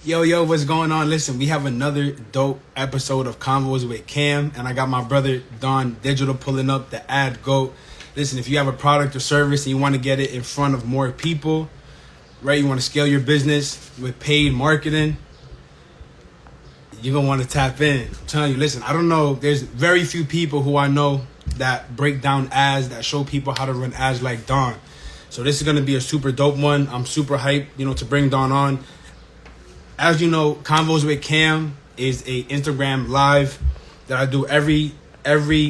Yo, what's going on? Listen, we have another dope episode of Convos with Cam, and I got my brother Don Digital pulling up the ad goat. Listen, if you have a product or service and you want to get it in front of more people, right? You want to scale your business with paid marketing, you're gonna want to tap in. I'm telling you, listen, I don't know. There's very few people who I know that break down ads, that show people how to run ads like Don. So this is gonna be a super dope one. I'm super hyped, to bring Don on. As you know, Convos with Cam is a Instagram live that I do every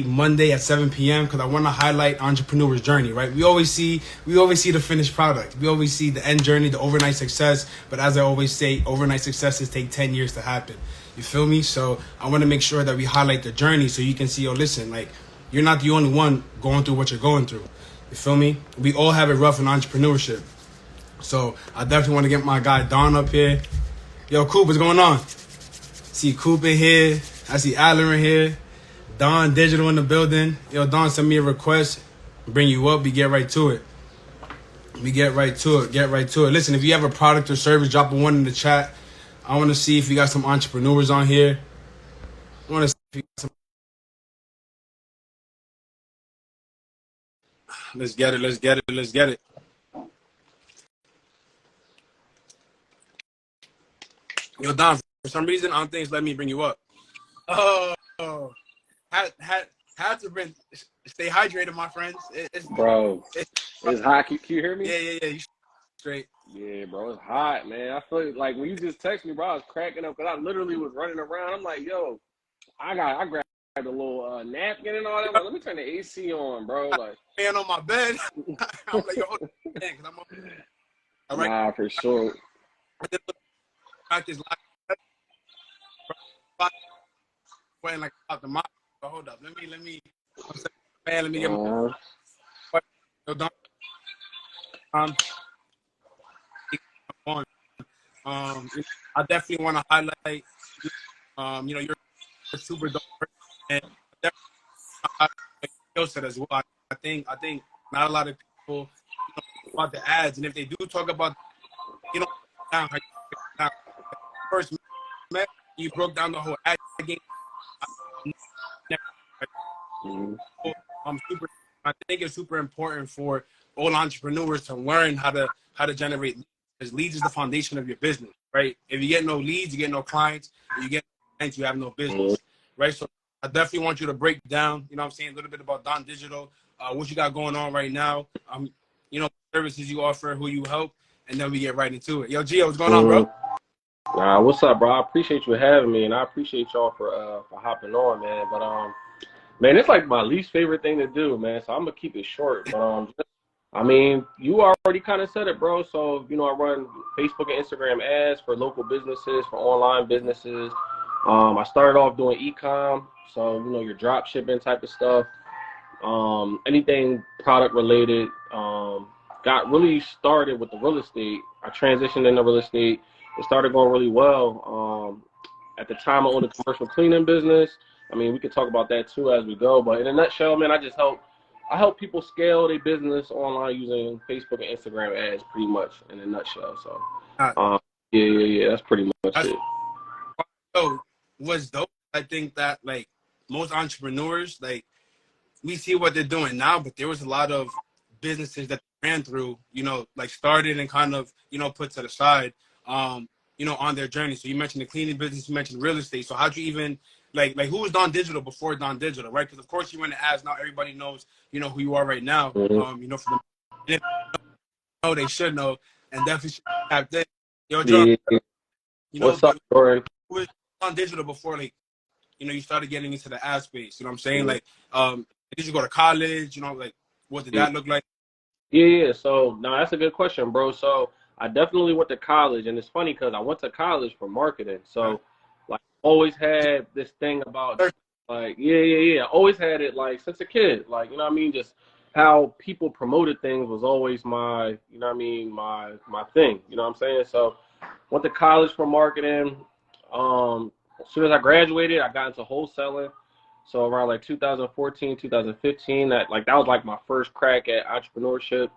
Monday at 7 p.m. because I want to highlight entrepreneur's journey, right? We always see the finished product. We always see the end journey, the overnight success. But as I always say, overnight successes take 10 years to happen. You feel me? So I want to make sure that we highlight the journey so you can see, listen, like, you're not the only one going through what you're going through. You feel me? We all have it rough in entrepreneurship. So I definitely want to get my guy Don up here. Yo, Coop, what's going on? See Coop in here. I see Adler in here. Don Digital in the building. Yo, Don, send me a request. Bring you up. We get right to it. Get right to it. Listen, if you have a product or service, drop a 1 in the chat. I want to see if we got some entrepreneurs on here. I want to see if we got some. Let's get it. Yo, Don, for some reason, I don't think it's letting me bring you up. Oh, had to bring, stay hydrated, my friends. It's hot. Can you hear me? Yeah. You straight. Yeah, bro, it's hot, man. I feel like when you just text me, bro, I was cracking up because I literally was running around. I'm like, yo, I grabbed a little napkin and all that. I'm like, let me turn the AC on, bro. Like, Laying on my bed. I'm like, yo, hold on, because I'm on. All right. Nah, for sure. I just practice live. Playing like out the mind. But hold up, let me. Man, let me get my. I definitely want to highlight. You're a super dope person, and definitely skill set as well. I think not a lot of people about the ads, and if they do talk about, down how first met, you broke down the whole ad game. Super. I think it's super important for all entrepreneurs to learn how to generate leads, because leads is the foundation of your business, right? If you get no leads, you get no clients. If you get clients, you have no business, right? So I definitely want you to break down, a little bit about Don Digital, what you got going on right now, services you offer, who you help, and then we get right into it. Yo, Gio, what's going on, bro? What's up, bro? I appreciate you having me, and I appreciate y'all for hopping on, man. But man, it's like my least favorite thing to do, man. So I'm gonna keep it short. But you already kind of said it, bro. So I run Facebook and Instagram ads for local businesses, for online businesses. I started off doing e-com, so your drop shipping type of stuff. Anything product related. Got really started with the real estate. I transitioned into real estate. It started going really well. At the time, I owned a commercial cleaning business. We could talk about that too as we go. But in a nutshell, man, I help people scale their business online using Facebook and Instagram ads, pretty much in a nutshell. So, yeah, that's pretty much it. So, what's dope? I think that like most entrepreneurs, like we see what they're doing now, but there was a lot of businesses that ran through, like started and kind of, put to the side, on their journey. So you mentioned the cleaning business, you mentioned real estate. So how'd you even like who was Don Digital before Don Digital, right? Because of course you went to ads. Now everybody knows, who you are right now. For the they should know, and definitely should have that. Yo, John, What's up, Jordan? Who was Don Digital before, like, you started getting into the ad space? You know what I'm saying? Like, did you go to college? Like, what did that look like? Yeah. So, no, that's a good question, bro. So, I definitely went to college, and it's funny because I went to college for marketing. So, like, always had this thing about, like, always had it, like, since a kid. Like, just how people promoted things was always my, my thing. You know what I'm saying? So, went to college for marketing. As soon as I graduated, I got into wholesaling. So around like 2014, 2015, that was like my first crack at entrepreneurship.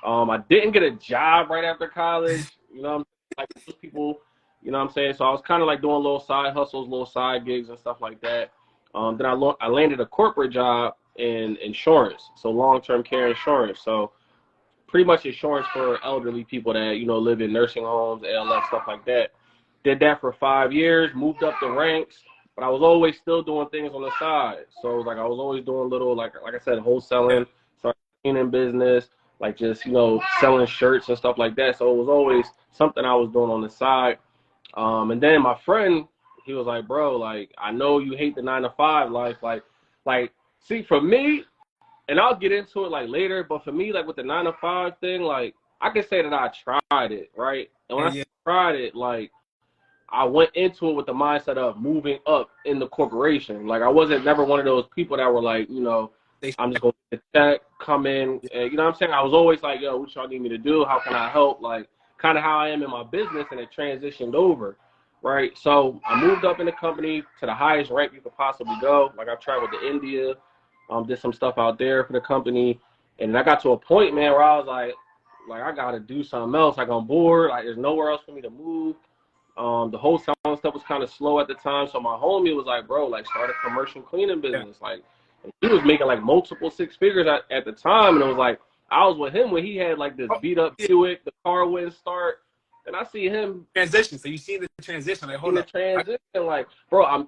I didn't get a job right after college. Like most people You know what I'm saying? So I was kind of like doing little side hustles, little side gigs and stuff like that. Then I landed a corporate job in insurance, so long-term care insurance. So pretty much insurance for elderly people that, you know, live in nursing homes, ALS, stuff like that. Did that for 5 years, moved up the ranks, but I was always still doing things on the side. So it was like I was always doing little, like I said, wholesaling, started cleaning business, like just, you know, selling shirts and stuff like that. So it was always something I was doing on the side. And then my friend, he was like, bro, like, I know you hate the 9 to 5 life. Like, see, for me, and I'll get into it like later, but for me, like with the 9 to 5 thing, like I can say that I tried it, right? And when I tried it, like I went into it with the mindset of moving up in the corporation. Like I wasn't never one of those people that were like, you know, I'm just going to check, come in, and, you know what I'm saying? I was always like, yo, what y'all need me to do? How can I help? Like kind of how I am in my business, and it transitioned over, right? So I moved up in the company to the highest rank you could possibly go. Like I traveled to India, did some stuff out there for the company, and I got to a point, man, where I was like I gotta do something else. Like I'm bored. Like there's nowhere else for me to move. The whole selling stuff was kind of slow at the time, so my homie was like, bro, like start a commercial cleaning business. Like he was making like multiple 6 figures at the time, and it was like I was with him when he had like this beat up Buick, the car wouldn't start, and I see him transition. So you see the transition, like hold up, transition, like bro, I'm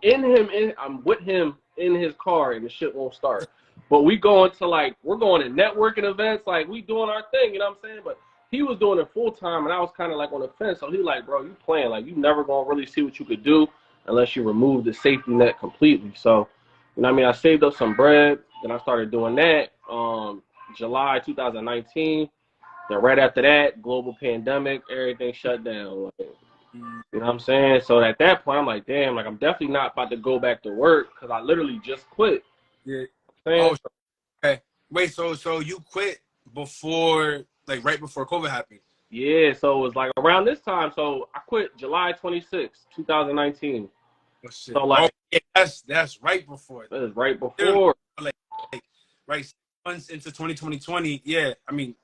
with him in his car, and the shit won't start. But we're going to networking events, like we doing our thing, you know what I'm saying? But he was doing it full time, and I was kind of like on the fence. So he like, bro, you playing, like you never gonna really see what you could do unless you remove the safety net completely. So, you know what I mean? I saved up some bread, then I started doing that. July 2019. Then right after that, global pandemic, everything shut down. Like, you know what I'm saying? So at that point, I'm like, damn, like I'm definitely not about to go back to work because I literally just quit. Yeah. Oh, okay. Wait, so you quit before, like right before COVID happened? Yeah, so it was like around this time. So I quit July 26, 2019. Oh, shit. So like, yeah, that's right before. That was right before. Like right 6 months into 2020. Yeah, I mean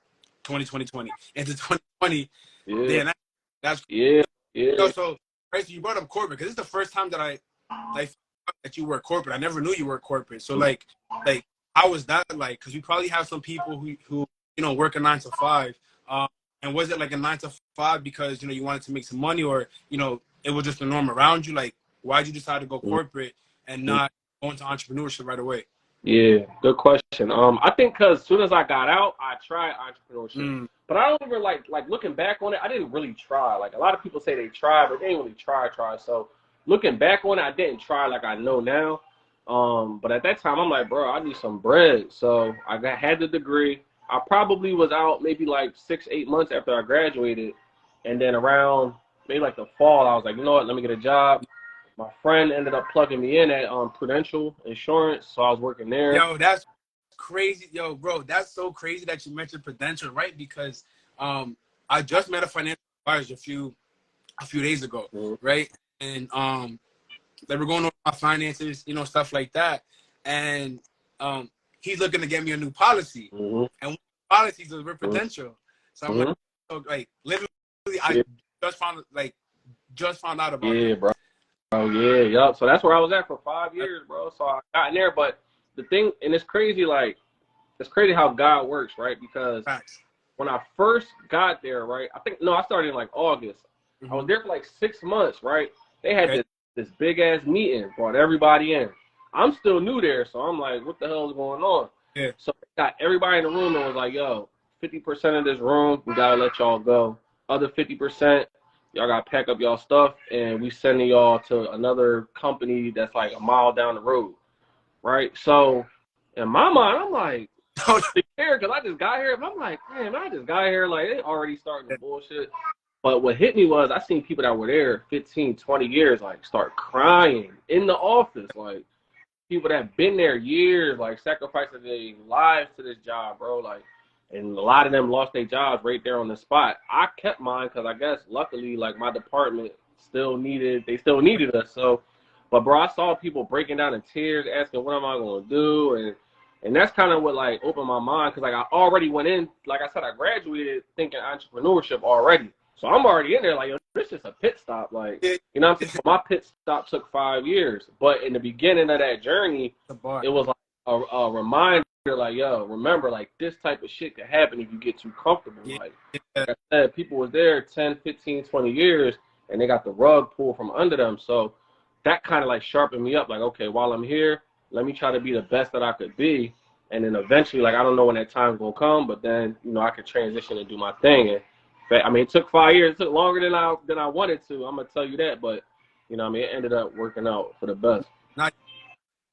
2020 into 2020. Yeah. Then that's yeah. So right, so you brought up corporate because it's the first time that I like that you were corporate. I never knew you were corporate. So like how was that like? Because we probably have some people who you know work a 9 to 5. And was it like a 9 to 5 because you know you wanted to make some money, or you know it was just the norm around you? Like why'd you decide to go corporate and not go into entrepreneurship right away? Yeah, good question. I think because as soon as I got out, I tried entrepreneurship, but I don't even like looking back on it. I didn't really try. Like a lot of people say they tried, but they didn't really try. So looking back on it, I didn't try like I know now. But at that time, I'm like, bro, I need some bread. So I had the degree. I probably was out maybe like 6-8 months after I graduated, and then around maybe like the fall, I was like, you know what, let me get a job. My friend ended up plugging me in at Prudential Insurance, so I was working there. Yo, that's crazy. Yo, bro, that's so crazy that you mentioned Prudential, right? Because I just met a financial advisor a few days ago, right? And they were going over my finances, you know, stuff like that. And he's looking to get me a new policy, and one of the policies is with Prudential. So I'm like, so, like, literally, I just found out about it. Bro. Oh yeah, yup. So that's where I was at for 5 years, bro. So I got in there, but the thing, and it's crazy, like, it's crazy how God works, right? Because when I first got there, right, I started in like August. I was there for like 6 months, right? They had this big ass meeting, brought everybody in. I'm still new there, so I'm like, what the hell is going on? Yeah. So I got everybody in the room and was like, yo, 50% of this room, we gotta let y'all go. Other 50%, y'all gotta pack up y'all stuff, and we sending y'all to another company that's like a mile down the road, right? So in my mind, I'm like, because I just got here, and I'm like, man, I just got here, like they already starting the bullshit. But what hit me was I seen people that were there 15, 20 years, like start crying in the office, like people that have been there years, like sacrificing their lives to this job, bro, like. And a lot of them lost their jobs right there on the spot. I kept mine because I guess luckily, like my department still needed us. So, but bro, I saw people breaking down in tears, asking, "What am I going to do?" And that's kind of what opened my mind because I already went in. Like I said, I graduated thinking entrepreneurship already. So I'm already in there like, yo, this is a pit stop. Like, you know what I'm saying? So my pit stop took 5 years. But in the beginning of that journey, it was like a reminder, like, yo, remember, like, this type of shit could happen if you get too comfortable. Like I said, people was there 10, 15, 20 years, and they got the rug pulled from under them. So that kind of, like, sharpened me up. Like, okay, while I'm here, let me try to be the best that I could be. And then eventually, like, I don't know when that time's going to come, but then, you know, I could transition and do my thing. And I mean, it took 5 years. It took longer than I wanted to. I'm going to tell you that. But, you know, I mean, it ended up working out for the best. Now,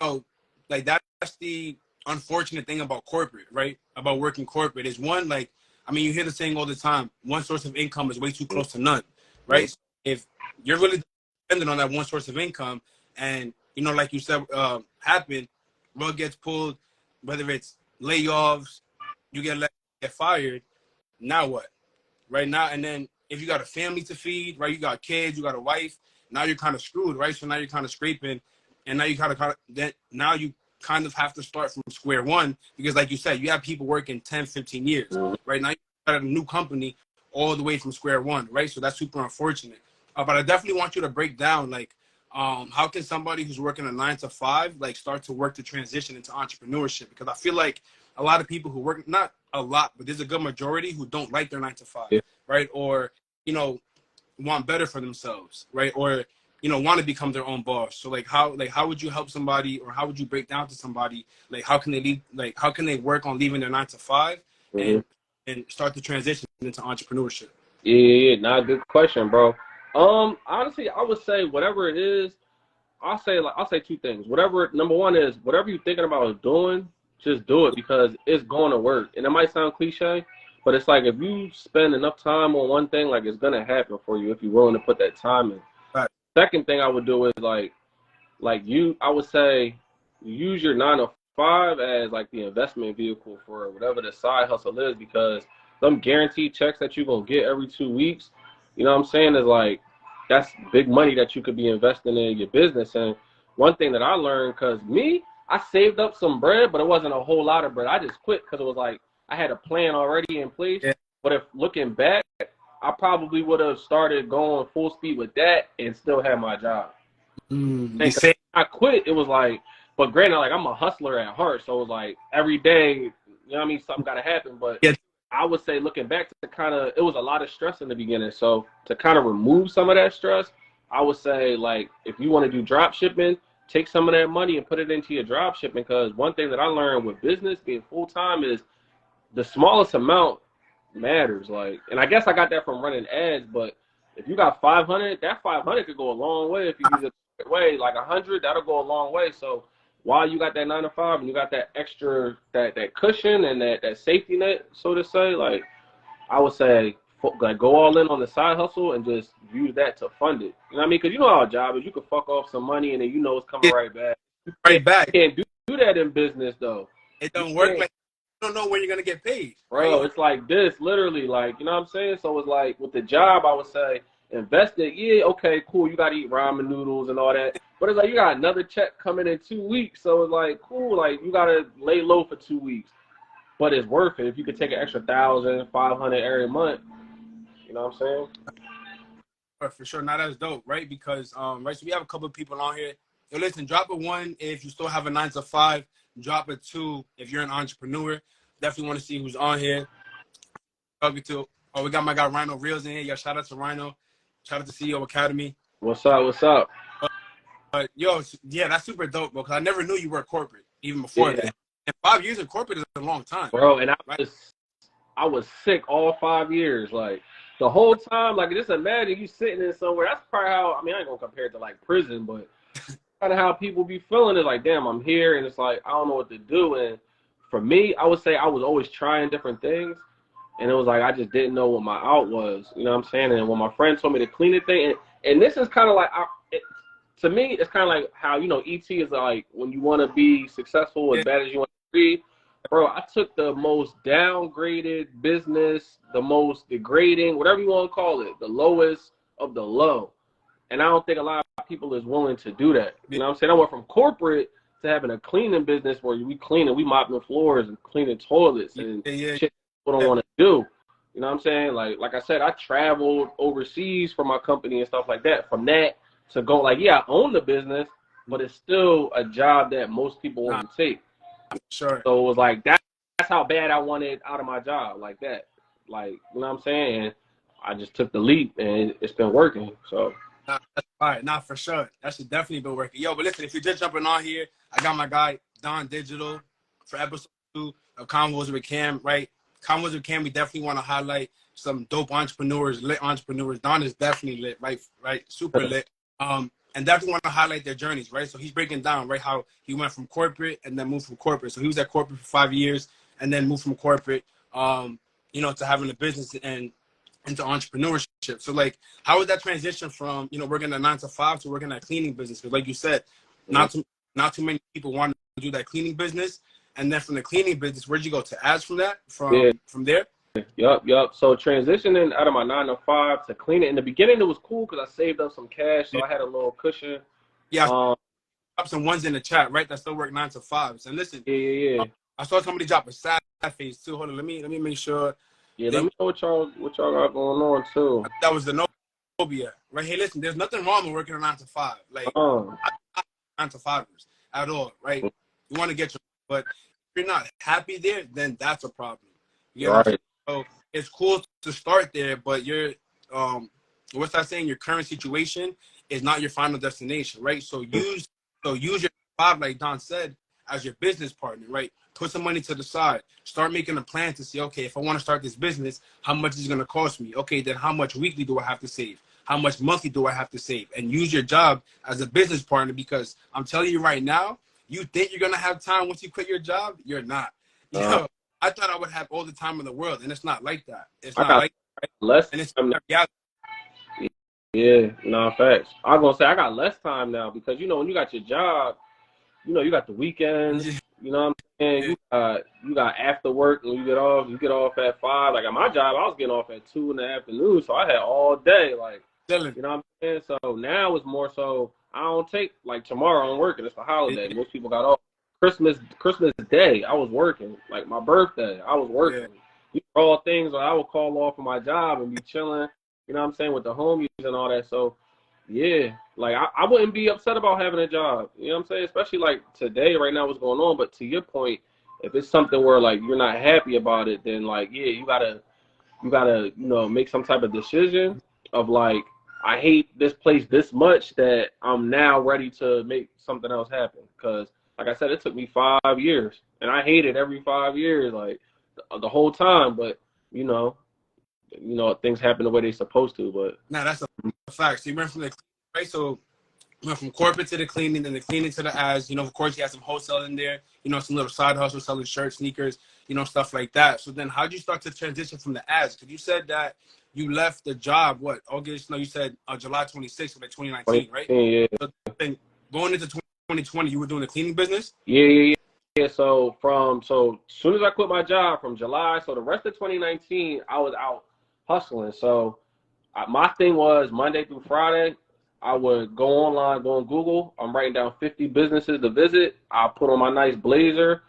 oh, like, that's the unfortunate thing about corporate, right? About working corporate is one, like, I mean, you hear the saying all the time, one source of income is way too close to none, right? So if you're really dependent on that one source of income and, you know, like you said, happened, rug gets pulled, whether it's layoffs, you get fired, now what? Right now, and then if you got a family to feed, right, you got kids, you got a wife, now you're kind of screwed, right? So now you're kind of scraping, and now you now you kind of have to start from square one because, like you said, you have people working 10, 15 years, right? Now you got a new company all the way from square one, right? So that's super unfortunate. But I definitely want you to break down, like, how can somebody who's working a 9 to 5 like start to work to transition into entrepreneurship? Because I feel like a lot of people who work, not a lot, but there's a good majority who don't like their 9 to 5, right? Or, you know, want better for themselves, right? Or, you know, want to become their own boss. So how would you help somebody, or how would you break down to somebody, like, how can they leave, like, how can they work on leaving their 9 to 5 and start the transition into entrepreneurship? Yeah, not a good question, bro. Honestly, I would say whatever it is, I'll say two things. Whatever, number one is whatever you're thinking about doing, just do it because it's going to work. And it might sound cliche, but it's like if you spend enough time on one thing, like, it's going to happen for you if you're willing to put that time in. Right. Second thing I would do is I would say use your 9 to 5 as like the investment vehicle for whatever the side hustle is, because them guaranteed checks that you're going to get every 2 weeks, you know what I'm saying, is like, that's big money that you could be investing in your business. And one thing that I learned, because I saved up some bread, but it wasn't a whole lot of bread. I just quit because it was like I had a plan already in place. Yeah. But if looking back, I probably would have started going full speed with that and still had my job. I quit, it was like, but granted, like, I'm a hustler at heart, so it was like every day, you know what I mean, something got to happen. But yeah. I would say, looking back, it was a lot of stress in the beginning. So to kind of remove some of that stress, I would say, like, if you want to do drop shipping, take some of that money and put it into your drop shipping. Because one thing that I learned with business being full time is the smallest amount matters. Like, and I guess I got that from running ads, but if you got 500, that 500 could go a long way if you use it the right way. Like 100, that'll go a long way. So while you got that 9 to 5 and you got that extra, that cushion and that safety net, so to say, like, I would say, like, go all in on the side hustle and just use that to fund it. You know what I mean? Because you know how a job is. You can fuck off some money and then you know it's coming right back. Right back. You can't do that in business, though. It don't work. Like, you don't know when you're going to get paid. Bro, right? It's like this, literally. Like, you know what I'm saying? So it's like with the job, I would say, invest it. Yeah, okay, cool. You got to eat ramen noodles and all that. But it's like you got another check coming in 2 weeks. So it's like, cool. Like, you got to lay low for 2 weeks. But it's worth it if you could take an extra 1,000, 500 every month. You know what I'm saying? For sure. Now that's dope, right? Because, right, so we have a couple of people on here. Yo, listen, drop a 1 if you still have a 9 to 5. Drop a 2 if you're an entrepreneur. Definitely want to see who's on here. Talking to, we got my guy Rhino Reels in here. Yo, shout out to Rhino. Shout out to CEO Academy. What's up? Yo, yeah, that's super dope, bro, because I never knew you were corporate even before that. And 5 years in corporate is a long time. Bro, and I was sick all 5 years. Like, the whole time, like, just imagine you sitting in somewhere. That's probably how, I mean, I ain't going to compare it to, like, prison, but kind of how people be feeling it. Like, damn, I'm here, and it's like, I don't know what to do. And for me, I would say I was always trying different things. And it was like, I just didn't know what my out was. You know what I'm saying? And when my friend told me to clean the thing, and this is kind of like, to me, it's kind of like how, you know, ET is like, when you want to be successful as bad as you want to be. Bro, I took the most downgraded business, the most degrading, whatever you want to call it, the lowest of the low. And I don't think a lot of people is willing to do that. You know what I'm saying? I went from corporate to having a cleaning business where we mopping floors and cleaning toilets and shit people don't want to do. You know what I'm saying? Like I said, I traveled overseas for my company and stuff like that. From that to go, like, yeah, I own the business, but it's still a job that most people Nah, wouldn't take. sure. So it was like that's how bad I wanted out of my job, like that. Like, you know what I'm saying? And I just took the leap, and it's been working. So Nah, that's all right. Nah, for sure. That should definitely been working. Yo, but listen, if you're just jumping on here, I got my guy Don Digital for episode 2 of Convos with Cam. Right, Convos with Cam. We definitely want to highlight some dope entrepreneurs, lit entrepreneurs. Don is definitely lit. Right, super lit. And definitely want to highlight their journeys. Right, so he's breaking down right how he went from corporate and then moved from corporate. So he was at corporate for 5 years and then moved from corporate, to having a business and into entrepreneurship. So like, how was that transition from working a 9 to 5 to working at cleaning business? Because like you said, yeah, not too many people want to do that cleaning business. And then from the cleaning business, where'd you go to ads from that? yeah, From there? yup. So transitioning out of my 9 to 5 to clean it. In the beginning, it was cool because I saved up some cash, so Yeah, I had a little cushion. yeah. Um, I some ones in the chat, right? That still work 9 to 5s. And listen, yeah. I saw somebody drop a sad face too. Hold on, let me make sure. Yeah, let They me know what y'all got going on too. that was the Nobia, right? Hey, listen, there's nothing wrong with working a 9 to 5. Like Um, 9 to 5ers at all, right? You want to get your, but if you're not happy there, then that's a problem. You know what I'm saying? right. So it's cool to start there, but what's that saying? Your current situation is not your final destination, right? So use your 5, like Don said, as your business partner, right? Put some money to the side. Start making a plan to see, okay, if I want to start this business, how much is it going to cost me? Okay, then how much weekly do I have to save? How much monthly do I have to save? And use your job as a business partner, because I'm telling you right now, you think you're going to have time once you quit your job? You're not. Uh, I thought I would have all the time in the world, and it's not like that. It's I not got like that, right? less And it's time now. reality. Yeah, no facts. I was gonna say I got less time now because when you got your job, you got the weekends. You know what I'm saying? You got after work when you get off. You get off at 5. Like at my job, I was getting off at 2 in the afternoon, so I had all day. Like, Chilling. you know what I'm saying? So now it's more so I don't take like tomorrow I'm working. It's the holiday. Yeah, Most people got off. Christmas Day, I was working. Like my birthday, I was yeah, working. These are all things where I would call off of my job and be chilling. You know what I'm saying, with the homies and all that. So yeah, like I wouldn't be upset about having a job. You know what I'm saying? Especially like today, right now, what's going on. But to your point, if it's something where like you're not happy about it, then like yeah, you gotta make some type of decision of like I hate this place this much that I'm now ready to make something else happen. Because like I said, it took me 5 years, and I hated every 5 years like the whole time. But you know, things happen the way they're supposed to. But nah, that's a fact. So you went from the right, so you went from corporate to the cleaning, then the cleaning to the ads. Of course, you had some wholesale in there. Some little side hustle, selling shirts, sneakers, stuff like that. So then, how did you start to transition from the ads? Because you said that you left the job August? No, you said July 26th of 2019, right? 2015, yeah. So then going into 2020, you were doing the cleaning business. Yeah. So as soon as I quit my job from July, so the rest of 2019, I was out hustling. So my thing was Monday through Friday, I would go online, go on Google. I'm writing down 50 businesses to visit. I put on my nice blazer,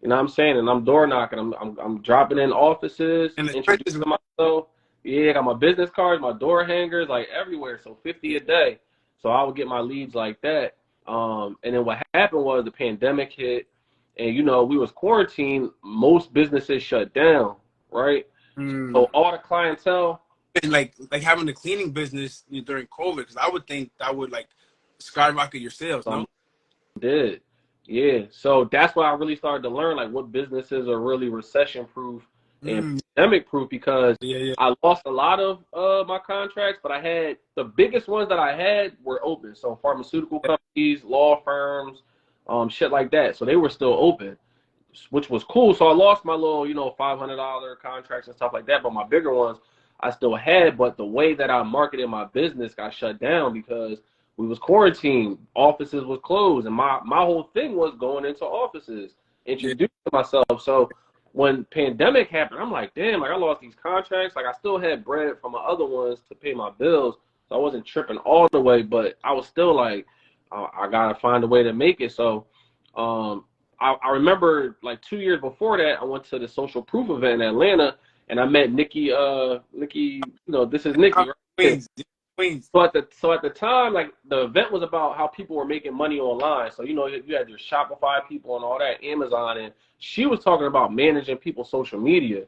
you know what I'm saying, and I'm door knocking. I'm dropping in offices, And the trenches, introducing myself. Yeah, I got my business cards, my door hangers, like everywhere. So 50 a day. So I would get my leads like that. And then what happened was the pandemic hit, and we was quarantined. Most businesses shut down, right? So all the clientele. and like having the cleaning business during COVID, because I would think that would like skyrocket your sales, no? Did. Yeah. So that's why I really started to learn like what businesses are really recession proof and pandemic proof, because Yeah. I lost a lot of my contracts, but I had the biggest ones that I had were open. So pharmaceutical companies, law firms, shit like that. So they were still open, which was cool. So I lost my little, $500 contracts and stuff like that, but my bigger ones I still had. But the way that I marketed my business got shut down because we was quarantined, offices was closed, and my whole thing was going into offices, introducing myself. So when pandemic happened, I'm like, damn, like I lost these contracts. Like I still had bread from my other ones to pay my bills, so I wasn't tripping all the way, but I was still like, I gotta find a way to make it. So I remember like 2 years before that, I went to the social proof event in Atlanta, and I met Nikki. Nikki, this is Nikki, right? Queens, Queens. So at the time, like the event was about how people were making money online. So you had your Shopify people and all that, Amazon, and she was talking about managing people's social media.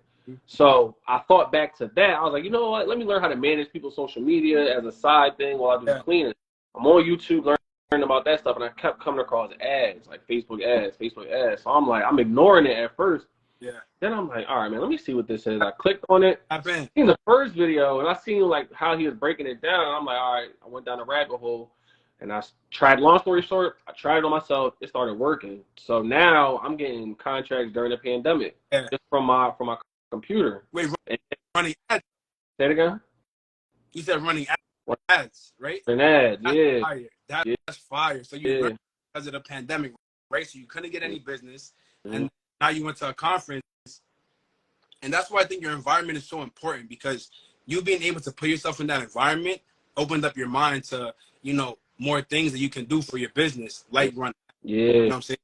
So I thought back to that. I was like, you know what? Let me learn how to manage people's social media as a side thing while I do the cleaning. I'm on YouTube learning about that stuff, and I kept coming across ads, like Facebook ads. So I'm like, I'm ignoring it at first. Yeah. Then I'm like, all right, man, let me see what this is. I clicked on it. I've been seen the first video, and I seen like how he was breaking it down. And I'm like, all right, I went down a rabbit hole, and I tried. Long story short, I tried it on myself. It started working. So now I'm getting contracts during the pandemic just from my computer. Wait, running ads? Say it again. You said running ads, right? An ad, that's fire. That's fire. So you learned because of the pandemic, right? So you couldn't get any business, and now you went to a conference. And that's why I think your environment is so important, because you being able to put yourself in that environment opened up your mind to, more things that you can do for your business, like run. Yeah. You know what I'm saying?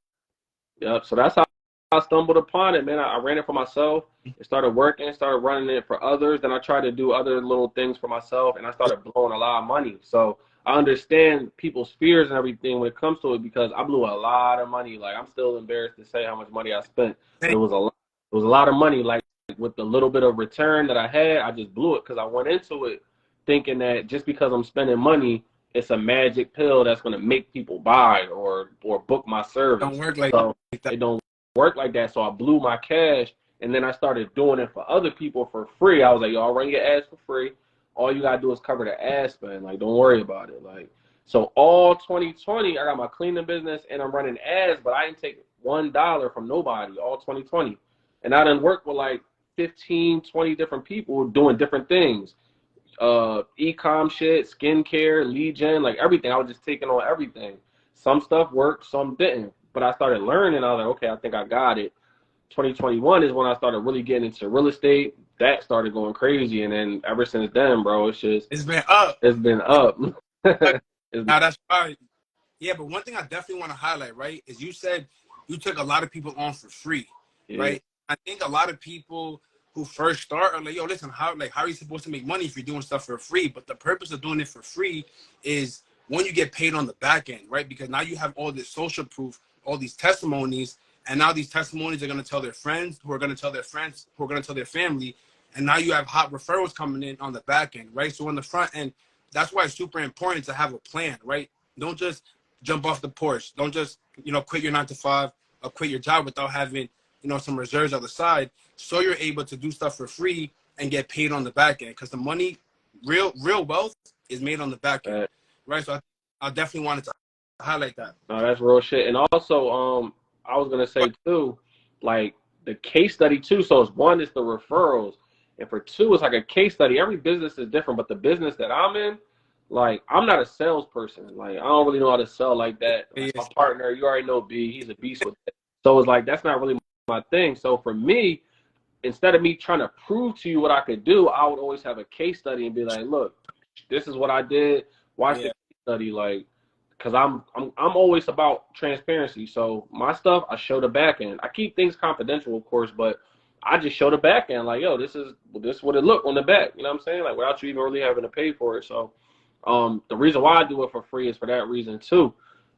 Yep. So that's how I stumbled upon it, man. I ran it for myself. It started working, started running it for others. Then I tried to do other little things for myself, and I started blowing a lot of money. So I understand people's fears and everything when it comes to it, because I blew a lot of money. Like, I'm still embarrassed to say how much money I spent. But it was a lot of money. Like, with the little bit of return that I had, I just blew it, because I went into it thinking that just because I'm spending money, it's a magic pill that's going to make people buy or book my service. Don't work like that. It don't work like that. So I blew my cash, and then I started doing it for other people for free. I was like, y'all run your ads for free. All you got to do is cover the ad spend. Like, don't worry about it. Like, so all 2020, I got my cleaning business and I'm running ads, but I didn't take $1 from nobody all 2020. And I done worked with like 15, 20 different people doing different things. E-com shit, skincare, lead gen, like everything. I was just taking on everything. Some stuff worked, some didn't. But I started learning. I was like, okay, I think I got it. 2021 is when I started really getting into real estate. That started going crazy. And then ever since then, bro, it's been up. It's been up. Now that's right. Yeah, but one thing I definitely want to highlight, right, is you said you took a lot of people on for free, right? I think a lot of people who first start are like, yo, listen, how are you supposed to make money if you're doing stuff for free? But the purpose of doing it for free is when you get paid on the back end, right? Because now you have all this social proof, all these testimonies, and now these testimonies are going to tell their friends, who are going to tell their friends, who are going to tell their family, and now you have hot referrals coming in on the back end, right? So on the front end, that's why it's super important to have a plan, right? Don't just jump off the porch. Don't just, quit your 9 to 5 or quit your job without having, some reserves on the side, so you're able to do stuff for free and get paid on the back end. Because the money, real wealth is made on the back end, right? So I definitely wanted to highlight that. No, that's real shit. And also, I was gonna say too, like the case study too. So it's one is the referrals, and for two, it's like a case study. Every business is different, but the business that I'm in, like, I'm not a salesperson. Like, I don't really know how to sell like that. Like, my partner, you already know B, he's a beast with it. So it's like, that's not really my thing. So for me, instead of me trying to prove to you what I could do, I would always have a case study and be like, look, this is what I did. Watch the case study. Like, because I'm always about transparency. So my stuff, I show the back end. I keep things confidential, of course, but I just show the back end. Like, yo, this is what it looked on the back. You know what I'm saying? Like, without you even really having to pay for it. So the reason why I do it for free is for that reason too.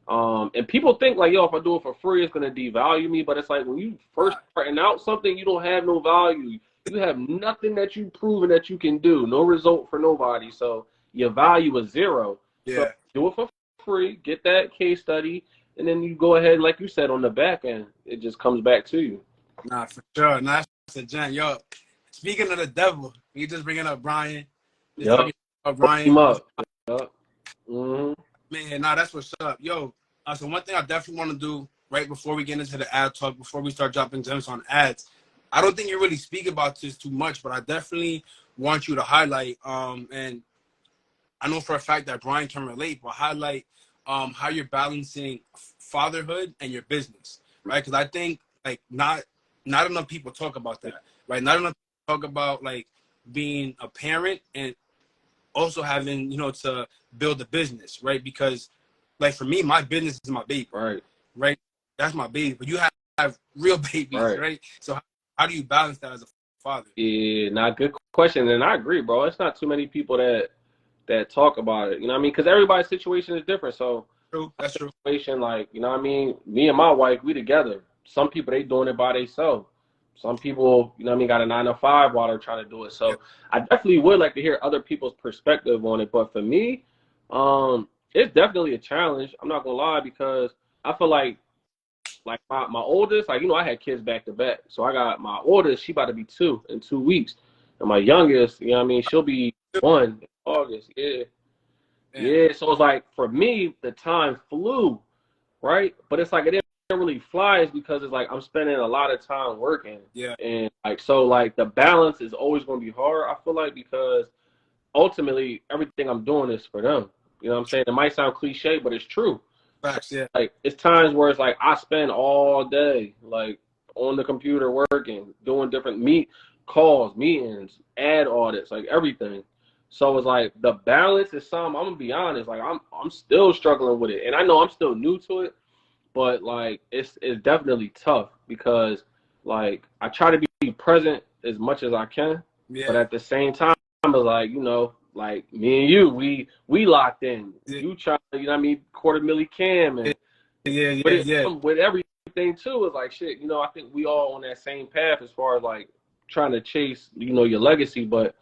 And people think like, yo, if I do it for free, it's going to devalue me. But it's like, when you first starting out something, you don't have no value. You have nothing that you've proven that you can do. No result for nobody. So your value is zero. Yeah. So do it for free, get that case study, and then you go ahead, like you said, on the back end, it just comes back to you. Nah, for sure. Nah, that's a gem. Yo, speaking of the devil, you just bringing up Brian. Yep. Brian. Him up. Yep. Man, nah, that's what's up. Yo, so one thing I definitely want to do right before we get into the ad talk, before we start dropping gems on ads, I don't think you really speak about this too much, but I definitely want you to highlight, and I know for a fact that Brian can relate, but highlight how you're balancing fatherhood and your business, right? Because I think like not enough people talk about that, right? Not enough people talk about like being a parent and also having, to build a business, right? Because like for me, my business is my baby, right? That's my baby, but you have real babies, right? So how do you balance that as a father? Yeah, not good question, and I agree, bro. It's not too many people that talk about it. You know what I mean? Because everybody's situation is different. So True, that's true. situation, like, you know what I mean? Me and my wife, we together. Some people, they doing it by themselves. Some people, you know what I mean, got a 9 to 5 while they're trying to do it. Yeah, So I definitely would like to hear other people's perspective on it. But for me, it's definitely a challenge. I'm not gonna lie, because I feel like my oldest, like, you know, I had kids back to back. So I got my oldest, she about to be 2 in 2 weeks. And my youngest, you know what I mean, she'll be 1 in August. Yeah. yeah, Yeah. So it's like, for me, the time flew, right? But it's like it didn't really fly, is because it's like I'm spending a lot of time working. yeah, And like, so like the balance is always gonna be hard, I feel like, because ultimately everything I'm doing is for them. You know what I'm saying? It might sound cliche, but it's true. So facts, yeah, like, it's times where it's like I spend all day like on the computer working, doing different calls, meetings, ad audits, like everything. So it's like the balance is something, I'm gonna be honest, like I'm still struggling with it. And I know I'm still new to it, but like it's definitely tough, because like I try to be present as much as I can, but yeah, at the same time, it's like, you know, like me and you, we locked in. yeah, You try, you know what I mean, quarter milli cam, and yeah, with yeah, it, yeah. with everything too, is like, shit, you know, I think we all on that same path as far as like trying to chase, you know, your legacy. But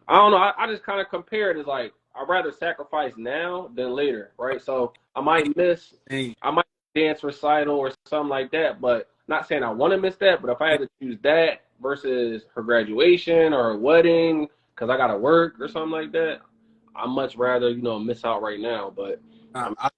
I don't know, I just kind of compare it as like, I'd rather sacrifice now than later, right? So Dang. I might dance recital or something like that, but not saying I want to miss that. But if I had to choose that versus her graduation or her wedding, because I got to work or something like that, I much rather, you know, miss out right now. But I mean, I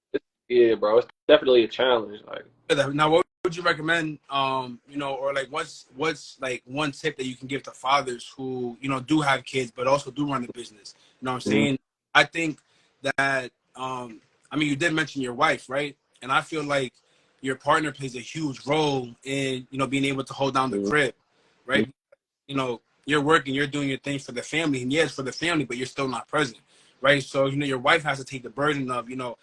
yeah, bro, it's definitely a challenge. Like, Now, what would you recommend? You know, or like, what's like one tip that you can give to fathers who, you know, do have kids but also do run a business? You know what I'm mm-hmm, saying? I think that I mean, you did mention your wife, right? And I feel like your partner plays a huge role in, you know, being able to hold down the crib, right? You know, you're working, you're doing your thing for the family, and yes, for the family, but you're still not present, right? So, you know, your wife has to take the burden of, you know,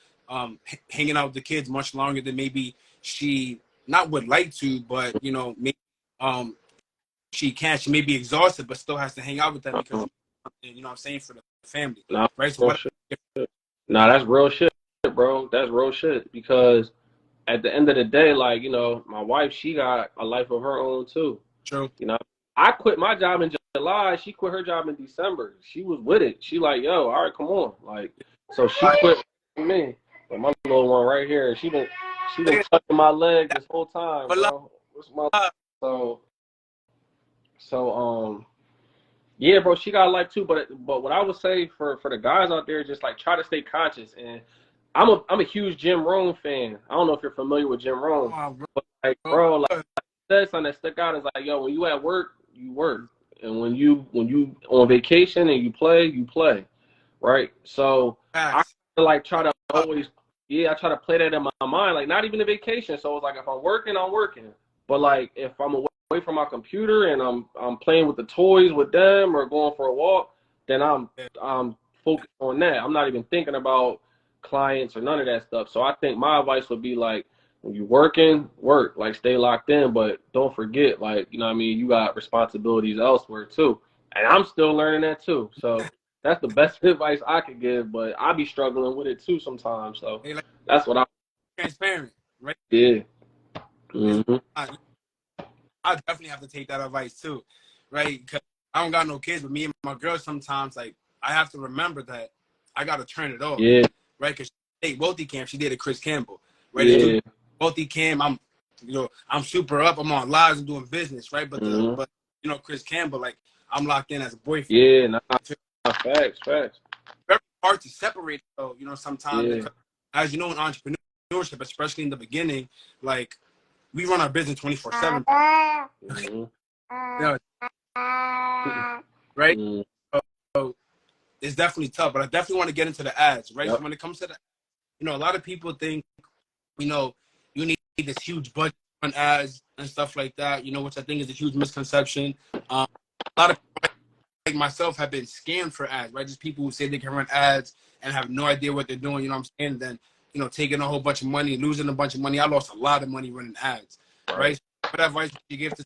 hanging out with the kids much longer than maybe she not would like to, but, you know, maybe she can. She may be exhausted, but still has to hang out with them because, mm-hmm. you know what I'm saying, for the family, Nah, right? So real what? shit. Nah, that's real shit, bro. That's real shit. Because at the end of the day, like, you know, my wife, she got a life of her own too. True. You know, I quit my job in July. She quit her job in December. She was with it. She like, yo, all right, come on. Like, so she quit for me. But my little one right here, she been tucking my leg this whole time, bro. What's my so so yeah, bro, she got a life too. But what I would say for the guys out there, just like try to stay conscious. And I'm a huge Jim Rohn fan. I don't know if you're familiar with Jim Rohn, but like, bro, like, said something that stuck out is like, yo, when you at work, you work, and when you on vacation and you play, right? So I Facts. like try to always, yeah, I try to play that in my mind, like not even a vacation. So it's like, if I'm working, I'm working, but like if I'm away from my computer and I'm playing with the toys with them or going for a walk, then I'm focused on that. I'm not even thinking about clients or none of that stuff. So I think my advice would be like, when you working, work, like stay locked in, but don't forget, like, you know what I mean, you got responsibilities elsewhere too. And I'm still learning that too. So that's the best advice I could give, but I be struggling with it too sometimes. So They like that's what I transparent, right? did. It's, Mm-hmm. I definitely have to take that advice too, right? Because I don't got no kids, but me and my girl sometimes, like, I have to remember that I got to turn it off, Yeah, right? Because she did multicam, she did a Chris Campbell, right? It's two yeah. multicam. You know, I'm super up. I'm on lives. I'm doing business, right? Mm-hmm. But you know, Chris Campbell, like, I'm locked in as a boyfriend. Yeah, nah, facts. Very hard to separate, though. You know, sometimes Yeah. because, as you know, in entrepreneurship, especially in the beginning, like, we run our business 24/7. Mm-hmm. You know, right? Mm-hmm. So it's definitely tough, but I definitely want to get into the ads, right? So Yep. when it comes to the, you know, a lot of people think, you know, you need this huge budget on ads and stuff like that, you know, which I think is a huge misconception. A lot of people like myself have been scammed for ads, right? Just people who say they can run ads and have no idea what they're doing, you know what I'm saying? Then, you know, taking a whole bunch of money, losing a bunch of money. I lost a lot of money running ads, Right. right? So what advice would you give to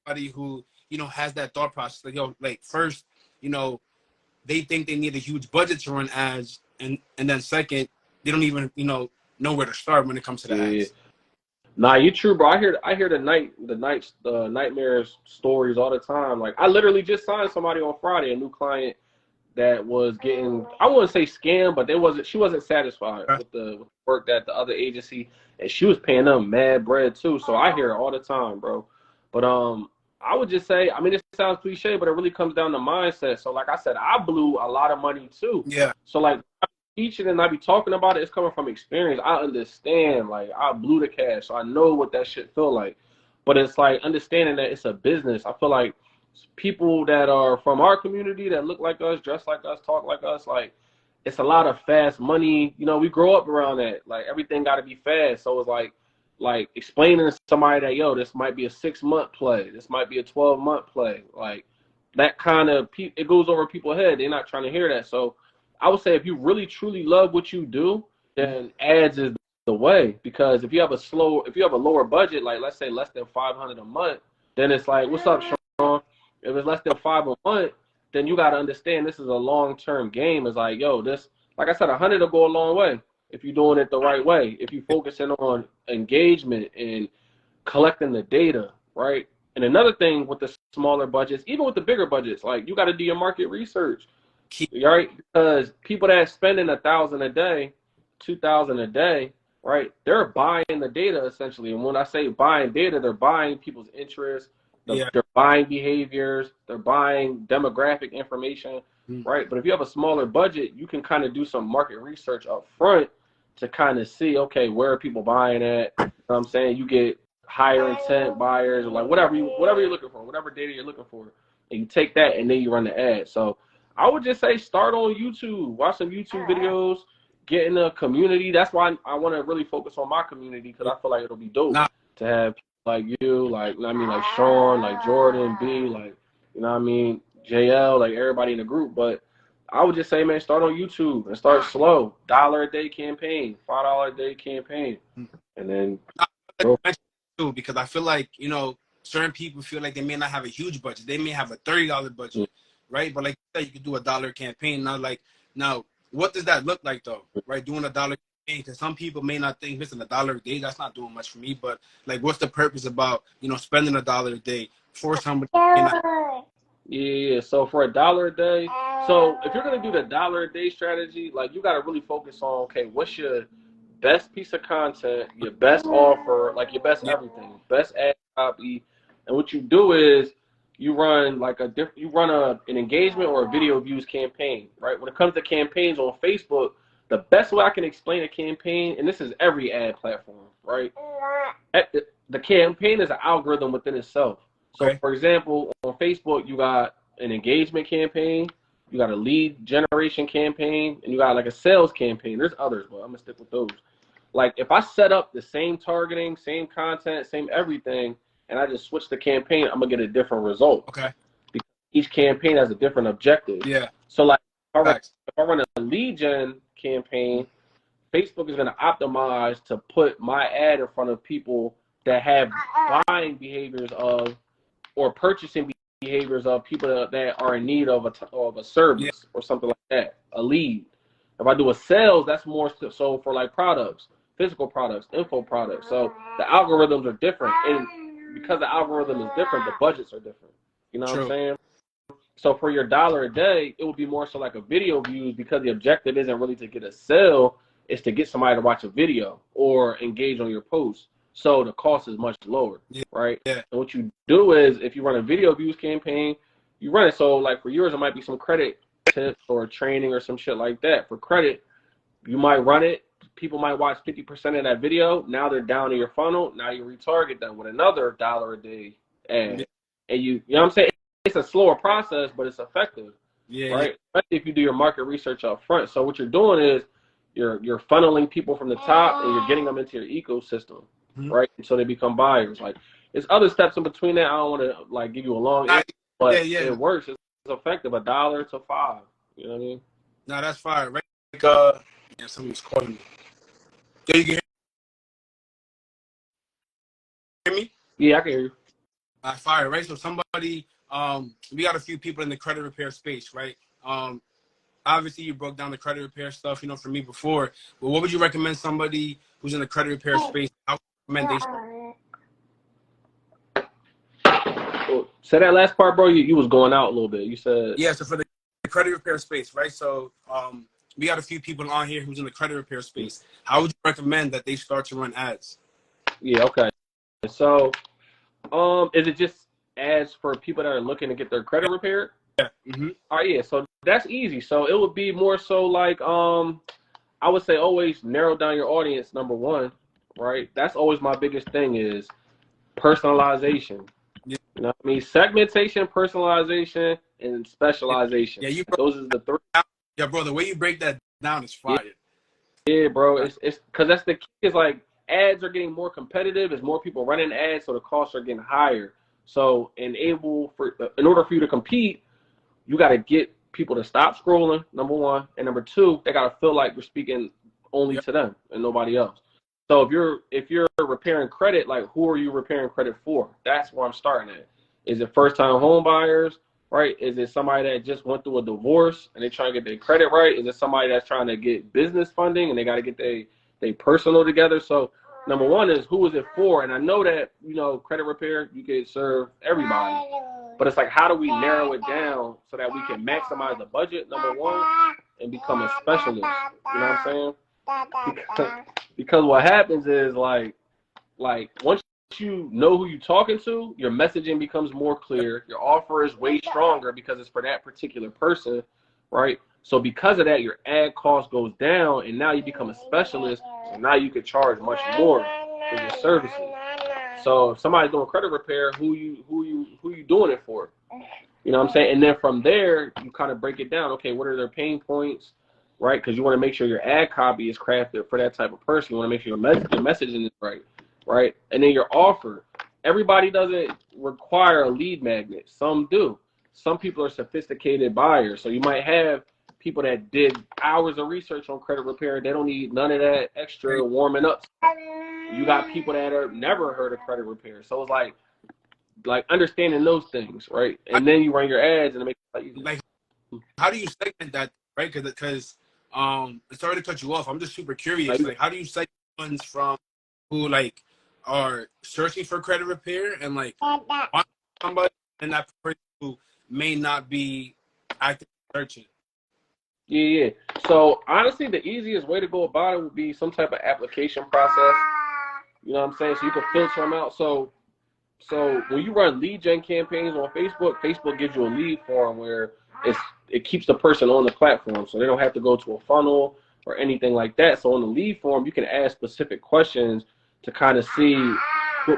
somebody who, has that thought process. Like, yo, like first, they think they need a huge budget to run ads, and then second, they don't even, know where to start when it comes to the Yeah. ads. Nah, you true, bro. I hear the nightmares stories all the time. Like I literally just signed somebody on Friday, a new client that was getting, I wouldn't say scammed, but she wasn't satisfied with the work that the other agency, and she was paying them mad bread too. So I hear it all the time, bro. But I would just say, I mean, it sounds cliche, but it really comes down to mindset. So like I said, I blew a lot of money too. Yeah. So like teaching and I be talking about it, it's coming from experience. I understand, like I blew the cash, so I know what that shit feel like. But it's like understanding that it's a business. I feel like people that are from our community that look like us, dress like us, talk like us, like it's a lot of fast money. We grow up around that. Like everything got to be fast. So it's like explaining to somebody that, yo, this might be a 6-month play, this might be a 12-month play, like that kind of it goes over people's head. They're not trying to hear that. So I would say if you really truly love what you do, then ads is the way. Because if you have a lower budget, like let's say less than $500 a month, then it's like, what's up, Sean? If it's less than $5 a month, then you got to understand this is a long-term game. It's like, yo, this, like I said, 100 will go a long way if you're doing it the right way. If you're focusing on engagement and collecting the data, right? And another thing with the smaller budgets, even with the bigger budgets, like you got to do your market research, right? Because people that spending $1,000 a day, $2,000 a day, right? They're buying the data essentially. And when I say buying data, they're buying people's interests, they're buying behaviors, they're buying demographic information, right? But if you have a smaller budget, you can kind of do some market research up front to kind of see, okay, where are people buying at? You know what I'm saying? You get higher intent buyers, or like whatever you're looking for, whatever data you're looking for, and you take that and then you run the ad. So I would just say start on YouTube, watch some YouTube videos, get in a community. That's why I want to really focus on my community, because I feel like it'll be dope to have people like you, like, like Sean, like Jordan, B, like, JL, like everybody in the group. But I would just say, man, start on YouTube and start slow. $1 a day campaign, $5 a day campaign, and then go. Too, because I feel like certain people feel like they may not have a huge budget. They may have a $30 budget, right? But like you said, you could do a $1 campaign. Now, what does that look like though? Right, doing a $1 campaign, because some people may not think, listen, $1 a day, that's not doing much for me. But like, what's the purpose about spending $1 a day for somebody? Yeah. So for $1 a day, so if you're gonna do the $1 a day strategy, like you gotta really focus on, okay, what's your best piece of content, your best offer, like your best everything, best ad copy. And what you do is you run like an engagement or a video views campaign, right? When it comes to campaigns on Facebook, the best way I can explain a campaign, and this is every ad platform, right? The campaign is an algorithm within itself. So for example, on Facebook, you got an engagement campaign, you got a lead generation campaign, and you got like a sales campaign. There's others, but I'm gonna stick with those. Like if I set up the same targeting, same content, same everything, and I just switch the campaign, I'm gonna get a different result. Okay. Because each campaign has a different objective. Yeah. So like if I run a lead gen campaign, Facebook is gonna optimize to put my ad in front of people that have buying behaviors of or purchasing behaviors of people that are in need of a service or something like that, a lead. If I do a sales, that's more so for like products, physical products, info products. So the algorithms are different, and because the algorithm is different, the budgets are different. You know what I'm saying? So for your $1 a day, it would be more so like a video views, because the objective isn't really to get a sale, it's to get somebody to watch a video or engage on your post. So the cost is much lower, right? Yeah. And what you do is, if you run a video views campaign, you run it so like for yours, it might be some credit tips or training or some shit like that. For credit, you might run it. People might watch 50% of that video. Now they're down in your funnel. Now you retarget them with another $1 a day ad. And you know what I'm saying? It's a slower process, but it's effective, right? Especially if you do your market research up front. So what you're doing is you're funneling people from the top and you're getting them into your ecosystem, right? So they become buyers. Like there's other steps in between that. I don't want to like give you a long answer, but it works. It's effective. $1 to $5. You know what I mean? No, that's fire, right? Like, somebody's calling me. Yeah, you can hear me? Yeah, I can hear you. Fire, right? So somebody we got a few people in the credit repair space, right? Obviously you broke down the credit repair stuff, you know, for me before. But what would you recommend somebody who's in the credit repair space? How would you recommend Well, say that last part, bro. You was going out a little bit. You said Yeah, so for the credit repair space, right? So we got a few people on here who's in the credit repair space. How would you recommend that they start to run ads? yeah, okay. So is it just ads for people that are looking to get their credit repaired? Yeah. Mm-hmm. Oh yeah, so that's easy. So it would be more so like I would say always narrow down your audience, number one, right? That's always my biggest thing is personalization. Yeah. You know what I mean? Segmentation, personalization, and specialization. Yeah, Those are the three. yeah, bro, the way you break that down is fire. Yeah, bro. It's because that's the key. Is like ads are getting more competitive as more people running ads, so the costs are getting higher. So in order for you to compete, you got to get people to stop scrolling, number one, and number two, they got to feel like you're speaking only to them and nobody else. So if you're repairing credit, like who are you repairing credit for? That's where I'm starting at. Is it first time home buyers, right? Is it somebody that just went through a divorce and they trying to get their credit right? Is it somebody that's trying to get business funding and they got to get their personal together? So number one is who is it for? And I know that, you know, credit repair, you can serve everybody. But it's like, how do we narrow it down so that we can maximize the budget, number one, and become a specialist? You know what I'm saying? Because what happens is like once you know who you're talking to, your messaging becomes more clear. Your offer is way stronger because it's for that particular person, right? So because of that, your ad cost goes down, and now you become a specialist, and now you can charge much more for your services. So if somebody's doing credit repair, who you doing it for? You know what I'm saying? And then from there, you kind of break it down. Okay, what are their pain points, right? Because you want to make sure your ad copy is crafted for that type of person. You want to make sure your messaging is right? And then your offer. Everybody doesn't require a lead magnet. Some do. Some people are sophisticated buyers. So you might have people that did hours of research on credit repair. They don't need none of that extra warming up. You got people that have never heard of credit repair. So it's like understanding those things, right? And then you run your ads and it makes it easy. Like, how do you segment that, right? Because sorry to cut you off. I'm just super curious. Like, how do you segment ones from who like are searching for credit repair and like somebody and that person who may not be actively searching? Yeah. So honestly, the easiest way to go about it would be some type of application process. You know what I'm saying? So you can filter them out. So when you run lead gen campaigns on Facebook, Facebook gives you a lead form where it keeps the person on the platform, so they don't have to go to a funnel or anything like that. So on the lead form, you can ask specific questions to kind of see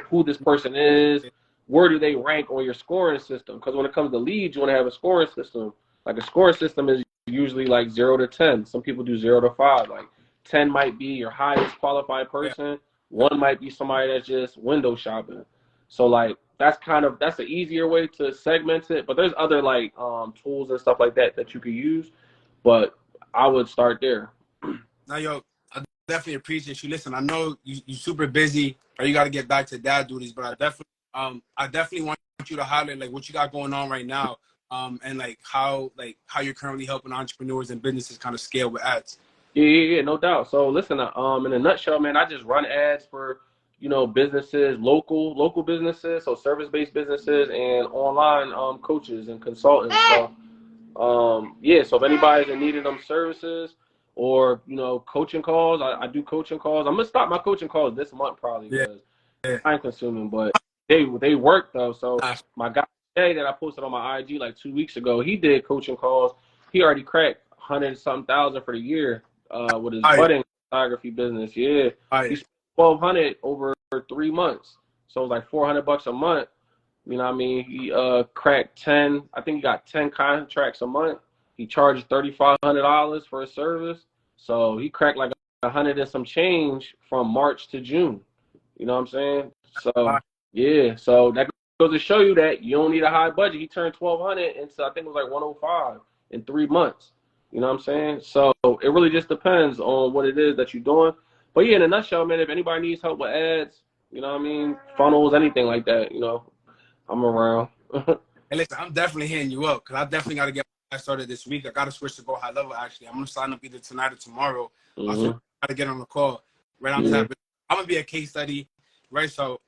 who this person is, where do they rank on your scoring system. Because when it comes to leads, you want to have a scoring system. Like a scoring system is usually like 0 to 10. Some people do 0 to 5. Like 10 might be your highest qualified person. 1 might be somebody that's just window shopping. So like that's the easier way to segment it. But there's other like tools and stuff like that you can use. But I would start there. Now, yo, I definitely appreciate you. Listen, I know you super busy or you got to get back to dad duties, but I definitely want you to highlight like what you got going on right now, and like how you're currently helping entrepreneurs and businesses kind of scale with ads. Yeah, no doubt. So listen, in a nutshell, man, I just run ads for, you know, businesses, local businesses, so service-based businesses and online coaches and consultants. So yeah, so if anybody's in need of them services or, you know, coaching calls, I do coaching calls. I'm gonna stop my coaching calls this month probably because it's time consuming, but they work though. So my guy Jay that I posted on my IG like 2 weeks ago, he did coaching calls. He already cracked 100-something thousand for the year with his budding photography business. Yeah, he spent $1,200 over 3 months, so it was like $400 a month. You know what I mean? He cracked 10. I think he got 10 contracts a month. He charges $3,500 for a service, so he cracked like 100 and some change from March to June. You know what I'm saying? So yeah, so that goes to show you that you don't need a high budget. He turned 1,200 into I think it was like 105 in 3 months. You know what I'm saying? So it really just depends on what it is that you're doing. But yeah, in a nutshell, man, if anybody needs help with ads, you know what I mean, funnels, anything like that, you know, I'm around. Hey, listen, I'm definitely hitting you up because I definitely got to get my class started this week. I got to switch to Go High Level, actually. I'm going to sign up either tonight or tomorrow. So I got to get on the call. Right, I'm tapping. I'm going to be a case study. Right, so,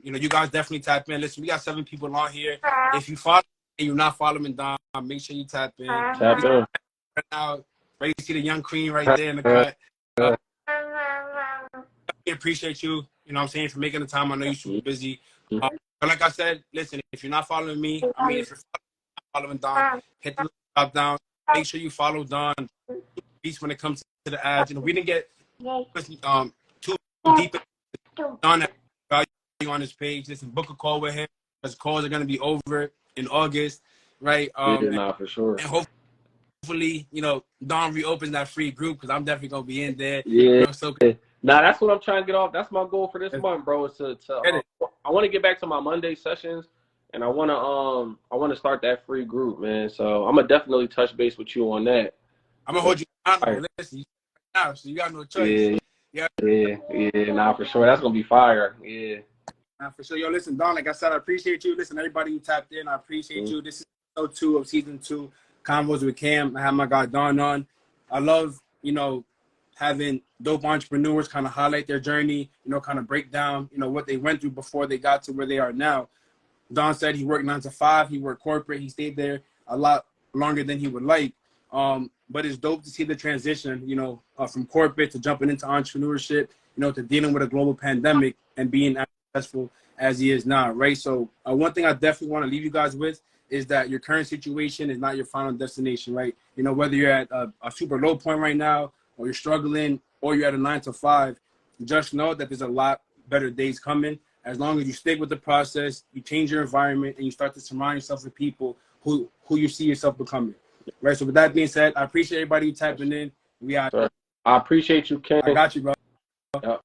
you guys definitely tap in. Listen, we got 7 people on here. If you follow and you're not following Don, make sure you tap in. Tap in. Right now, right, you see the young queen right there in the cut. I appreciate you, you know what I'm saying, for making the time. I know you're super busy. But like I said, listen, if you're not following me, if you're following Don, hit the drop down. Make sure you follow Don. Beats when it comes to the ads. We didn't get too deep. Don value on his page. Listen, book a call with him because calls are gonna be over in August, right? For sure. And hopefully, Don reopens that free group because I'm definitely gonna be in there. Yeah. Nah, that's what I'm trying to get off. That's my goal for this month, bro. Is I want to get back to my Monday sessions, and I want to start that free group, man. So I'm gonna definitely touch base with you on that. I'm gonna hold you accountable. Listen, so you got no choice. Yeah. Nah, for sure. That's gonna be fire. Yeah. Nah, for sure. Yo, listen, Don. Like I said, I appreciate you. Listen, everybody who tapped in, I appreciate you. This is episode 2 of season 2, Convos with Cam. I have my guy Don on. I love, having dope entrepreneurs kind of highlight their journey, kind of break down, what they went through before they got to where they are now. Don said he worked 9 to 5. He worked corporate. He stayed there a lot longer than he would like. But it's dope to see the transition, from corporate to jumping into entrepreneurship, to dealing with a global pandemic and being as successful as he is now, right? So one thing I definitely want to leave you guys with is that your current situation is not your final destination, right? Whether you're at a super low point right now, or you're struggling, or you're at a 9 to 5, just know that there's a lot better days coming. As long as you stick with the process, you change your environment, and you start to surround yourself with people who you see yourself becoming. Right. So with that being said, I appreciate everybody tapping in. I appreciate you, Ken. I got you, bro. Yep.